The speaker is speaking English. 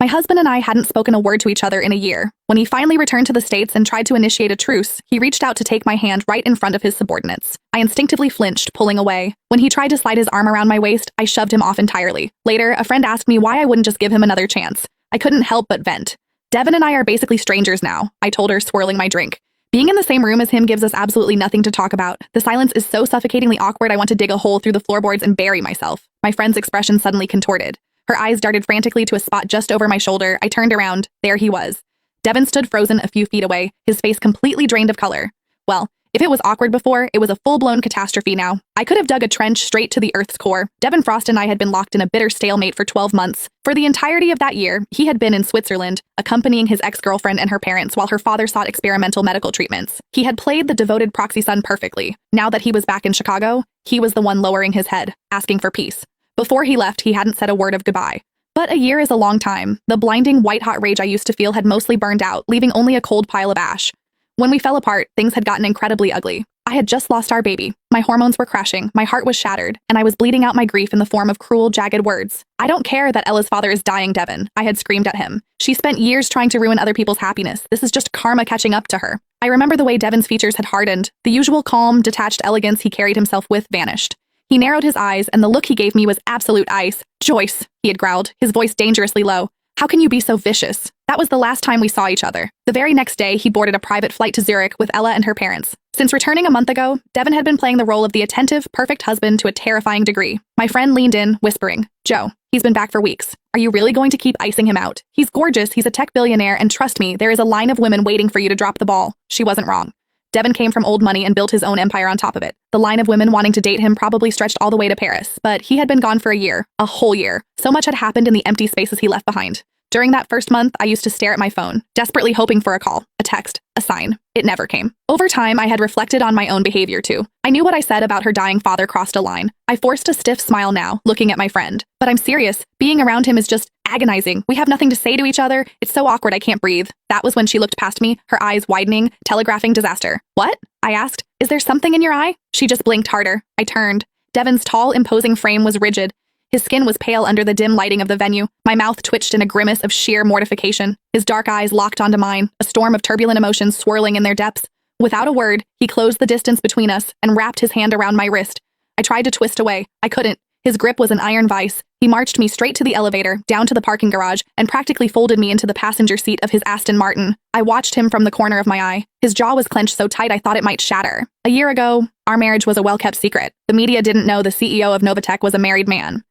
My husband and I hadn't spoken a word to each other in a year. When he finally returned to the States and tried to initiate a truce, he reached out to take my hand right in front of his subordinates. I instinctively flinched, pulling away. When he tried to slide his arm around my waist, I shoved him off entirely. Later, a friend asked me why I wouldn't just give him another chance. I couldn't help but vent. Devin and I are basically strangers now, I told her, swirling my drink. Being in the same room as him gives us absolutely nothing to talk about. The silence is so suffocatingly awkward I want to dig a hole through the floorboards and bury myself. My friend's expression suddenly contorted. Her eyes darted frantically to a spot just over my shoulder. I turned around. There he was. Devin stood frozen a few feet away, his face completely drained of color. Well, if it was awkward before, it was a full-blown catastrophe now. I could have dug a trench straight to the Earth's core. Devin Frost and I had been locked in a bitter stalemate for 12 months. For the entirety of that year, he had been in Switzerland, accompanying his ex-girlfriend and her parents while her father sought experimental medical treatments. He had played the devoted proxy son perfectly. Now that he was back in Chicago, he was the one lowering his head, asking for peace. Before he left, he hadn't said a word of goodbye. But a year is a long time. The blinding, white-hot rage I used to feel had mostly burned out, leaving only a cold pile of ash. When we fell apart, things had gotten incredibly ugly. I had just lost our baby. My hormones were crashing, my heart was shattered, and I was bleeding out my grief in the form of cruel, jagged words. "I don't care that Ella's father is dying, Devin," I had screamed at him. "She spent years trying to ruin other people's happiness. This is just karma catching up to her." I remember the way Devin's features had hardened. The usual calm, detached elegance he carried himself with vanished. He narrowed his eyes, and the look he gave me was absolute ice. "Joyce," he had growled, his voice dangerously low. "How can you be so vicious?" That was the last time we saw each other. The very next day, he boarded a private flight to Zurich with Ella and her parents. Since returning a month ago, Devin had been playing the role of the attentive, perfect husband to a terrifying degree. My friend leaned in, whispering, "Joe, he's been back for weeks. Are you really going to keep icing him out? He's gorgeous, he's a tech billionaire, and trust me, there is a line of women waiting for you to drop the ball." She wasn't wrong. Devin came from old money and built his own empire on top of it. The line of women wanting to date him probably stretched all the way to Paris, but he had been gone for a year, a whole year. So much had happened in the empty spaces he left behind. During that first month, I used to stare at my phone, desperately hoping for a call, a text, a sign. It never came. Over time, I had reflected on my own behavior too. I knew what I said about her dying father crossed a line. I forced a stiff smile now, looking at my friend. But I'm serious. Being around him is just agonizing. We have nothing to say to each other. It's so awkward I can't breathe. That was when she looked past me, her eyes widening, telegraphing disaster. "What?" I asked. "Is there something in your eye?" She just blinked harder. I turned. Devin's tall, imposing frame was rigid. His skin was pale under the dim lighting of the venue. My mouth twitched in a grimace of sheer mortification. His dark eyes locked onto mine, a storm of turbulent emotions swirling in their depths. Without a word, he closed the distance between us and wrapped his hand around my wrist. I tried to twist away. I couldn't. His grip was an iron vice. He marched me straight to the elevator, down to the parking garage, and practically folded me into the passenger seat of his Aston Martin. I watched him from the corner of my eye. His jaw was clenched so tight I thought it might shatter. A year ago, our marriage was a well-kept secret. The media didn't know the CEO of Novatech was a married man.